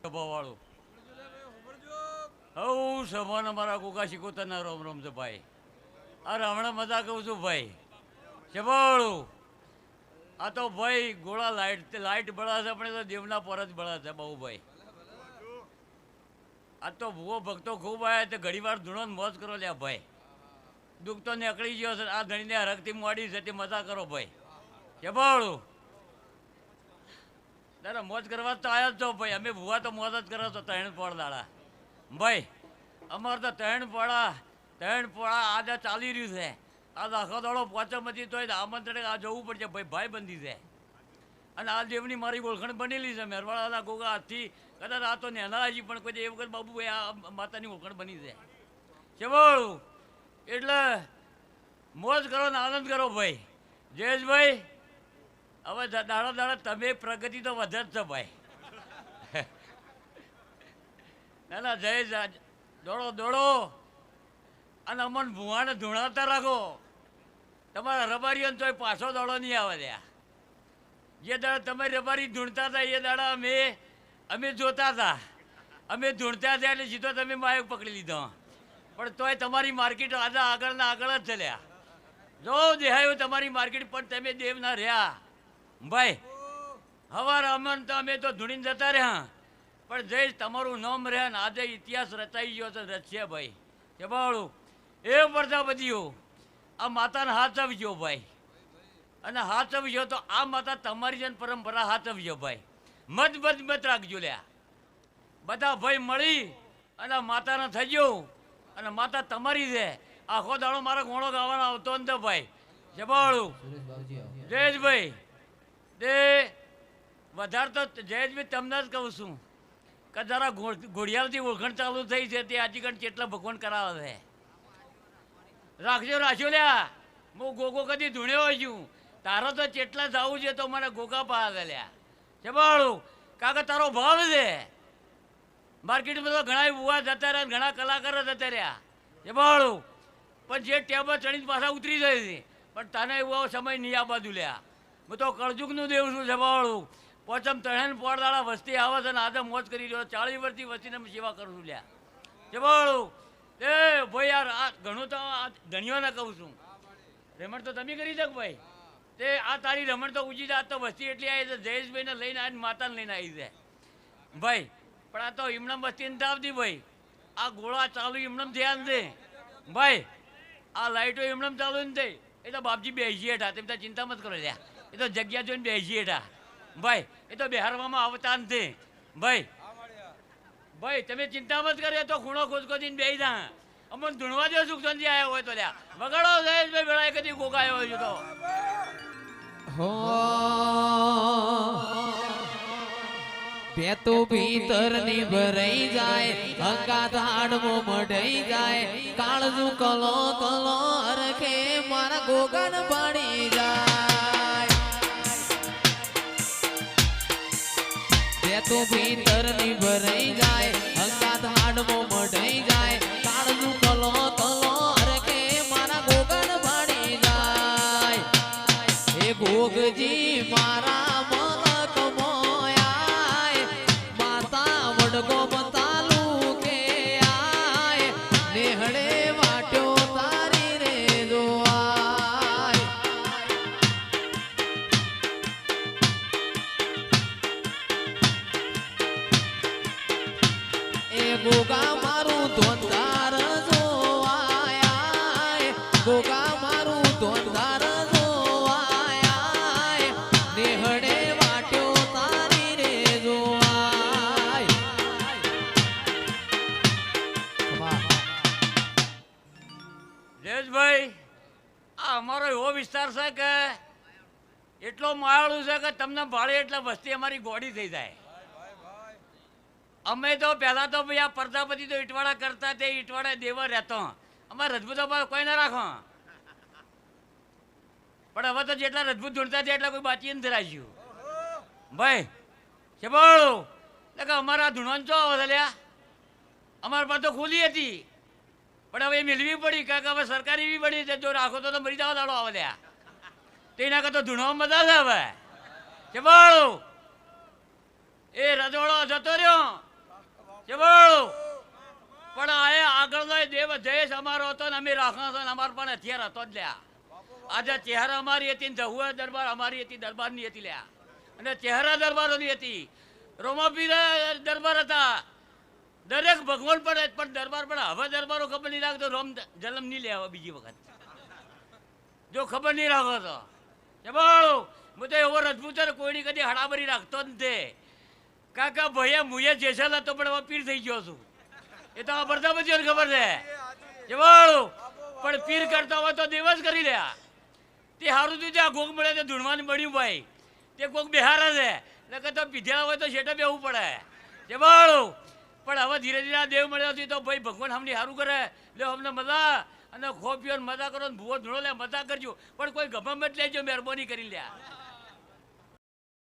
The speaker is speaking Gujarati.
સભાવાળું હું સભાના મારા કોકા શીખોતરના રોમ રોમ છે ભાઈ. અરે હમણાં મજા કહું છું ભાઈ. સભાવાળું આ તો ભાઈ ગોળા લાઈટ બળા છે, આપણે તો દેવના પર જ બળા છે બહુ ભાઈ. આ તો ભૂવો ભક્તો ખૂબ આવ્યા તે ઘણી વાર ધૂણો મોજ કરો લ્યા ભાઈ. દુઃખ તો નીકળી ગયો છે, આ ધણીને હરકથી મોડી છે તે મજા કરો ભાઈ. સભાવાળું દાદા મોજ કરવા તો આવ્યા જ છો ભાઈ. અમે ભૂવા તો મોજ જ કરો છો ત્રણ પોળ દાડા ભાઈ. અમારે તો ત્રણ પોળા આજે ચાલી રહ્યું છે. આ આખો દાડો પોચમથી તો આમંત્રણ આ જવું પડશે ભાઈ. ભાઈબંધી છે અને આ દેવની મારી ઓળખાણ બનેલી છે. મેરવાડાના ગોગા હાથથી કદાચ આ તો નેના હજી પણ કોઈ એ વખત બાબુ ભાઈ આ માતાની ઓળખાણ બની છે. કેવળ એટલે મોજ કરો ને આનંદ કરો ભાઈ. જયેશભાઈ હવે દાડા તમે પ્રગતિ તો વધે જ છે ભાઈ. ના ના જયેશ દોડો અને અમન ભુવાને ધૂણાતા રાખો. તમારા રબારીઓ તો પાછો દોડો નહીં આવે ત્યાં. જે દાડા તમે રબારી ધૂણતા હતા એ દાડા અમે જોતા હતા. અમે ધૂણતા હતા એટલે સીધો તમે માયક પકડી લીધો. પણ તોય તમારી માર્કેટ આજે આગળના આગળ જ ચાલ્યા. જો દેહાયું તમારી માર્કેટ પણ તમે દેવ ના રહ્યા ભાઈ. હવાર અમન તો અમે તો ધૂણીને જતા રહ્યા પણ જઈશ તમારું નામ રહ્યા ને આજે ઇતિહાસ રચાઈ ગયો છે રચશે ભાઈ. કે બાળું એ પ્રજાપતિઓ આ માતાને હાથ આવજો ભાઈ. અને હાથ આવજો તો આ માતા તમારી જન પરંપરા હાથ આવજો ભાઈ. મત રાખજો લ્યા બધા ભાઈ મળી અને માતાને થજો. અને માતા તમારી છે. આખો દાડો મારા ઘોડો ગાવાનો આવતો ને ભાઈ. જબાળું જયેશભાઈ તે વધારે તો જયેશભાઈ તમને જ કહું છું કે જરા ઘોડિયાળથી ઓળખાણ ચાલુ થઈ છે તે આજકાલ કેટલા ભગવાન કરાવે છે. રાખ્યો લ્યા. હું ગોગો કદી ધૂણ્યો છું. તારો તો જેટલા જવું છે તો મને ગોગા પાસે લ્યા. જબાળું કાકા તારો ભાવ છે. માર્કેટમાં તો ઘણા બુવા જતા રહ્યા ઘણા કલાકારો જતા રહ્યા. જબાળું પણ જે ટેબલ ચડીને પાછા ઉતરી જાય છે પણ તને એવો સમય નહીં આ બાજુ લ્યા. હું તો કળજુગનું દેવું છું. જબાળું પોચમ ત્રણ પોળદાળા વસ્તી આવે છે ને આજે મોજ કરી રહ્યો. 40 વર્ષથી વસ્તીને સેવા કરું છું લ્યા. જબાળું એ ભાઈ યાર આ ઘણું તો આ ધણીઓને કહું છું. રમણ તો તમે કરી શક ભાઈ. તે આ તારી રમણ તો ઉજી આ તો વસ્તી એટલી આવી છે. જયેશભાઈને લઈને આવીને માતાને લઈને આવી છે ભાઈ. પણ આ તો હિમણમ વસ્તી નથી આવતી ભાઈ. આ ગોળા ચાલુ હિમણમ થયા નથી ભાઈ. આ લાઈટો હિમણમ ચાલુ નથી. એ તો બાપજી બેસી હેઠા. તમે તો ચિંતા મત કરો લ્યા. એ તો જગ્યા જોઈને બેસી હેઠા ભાઈ. એ તો બિહારમાં આવતા નથી ભાઈ. ભાઈ તમે ચિંતા મત કરે તો ખૂણો ખોદખોદીને બેસી જા. અમને ધૂણવા દો સુખ શાંતિ આવ્યો હોય તો લ્યા. વગાડો જયેશભાઈ વેળાએ કદી ગોગા આવ્યો હોય તો પેતો ભીતર ની ભરાઈ જાય અંગાત હાડમો મઢાઈ જાય કાળજુ કલો કલો અરખે મારા ગોગન પાડી જાય. પેતો ભીતર ની ભરાઈ જાય અંગાત હાડમો મઢાઈ જાય કાળજુ કલો કલો અરખે મારા ગોગન પાડી જાય. એ ગોગજી મારા ગોગા મારું ધોંધાર જોવાય. ગોગા મારું ધોંધાર જોવાય. નેહડે વાટ્યો તારી રે જોવાય. જયેશભાઈ આ અમારો એવો વિસ્તાર છે કે એટલો માયાળું છે કે તમને ભાડે એટલે વસ્તી અમારી ગોળી થઈ જાય. અમે તો પહેલાં તો ભાઈ આ પ્રજાપતિ તો ઈટવાડા કરતા તે ઈટવાડા દેવા રહેતો. અમારે રજપૂતો કોઈ ના રાખો પણ હવે તો જેટલા રજપૂત જોડતા હતા એટલા કોઈ બાચી નથી રાખ્યું ભાઈ. છે બોલો એટલે અમારા ધૂણવાન ચો આવે લ્યા. અમારા પાસે તો ખુલ્લી હતી પણ હવે એ મિલવી પડી કારણ કે હવે સરકારી એવી પડી છે જો રાખો તો મરી જવા દાડો આવે લ્યા. તો એના કરતા ધૂણવા મજા છે હવે. છે બોલો એ રજવાડો જતો રહ્યો જબળ પણ આ આગળનો દેવ જયેશ અમારો હતો ને અમે રાખવાનો હતો ને અમાર પણ હથિયાર હતો જ લ્યા આજે ચહેરા અમારી હતી ને જહુઆ દરબાર અમારી હતી દરબારની હતી લ્યા અને ચહેરા દરબારોની હતી રોમાપીર દરબાર હતા દરેક ભગવાન પણ દરબાર પણ હવે દરબારો ખબર નહીં રાખતો રોમ જન્મ નહીં લે હવે બીજી વખત જો ખબર નહીં રાખો તો જબળ હું તો એવો રજપૂત કોઈની કદી હડાબરી રાખતો જ નથી કાકા ભૈયા મુએ જેસલ હતો પણ હવે પીર થઈ ગયો છું એ તો આ બધા પછી ખબર છે જબળ પણ પીર કરતા હોય તો દિવસ કરી લ્યા તે સારું થયું ત્યાં ગોગ મળે તો ધૂણવાનું મળ્યું ભાઈ તે કોક બિહાર છે એટલે તો પીધેલા હોય તો શેઠે બેવું પડે જબળ પણ હવે ધીરે ધીરે આ દેવ મળ્યો હતી તો ભાઈ ભગવાન અમને સારું કરે લે અમને મજા અને ખો પીઓ મજા કરો ને ભૂવો ધૂણો લે મજા કરજો પણ કોઈ ગભમ જ લેજો મહેરબાની કરી લ્યા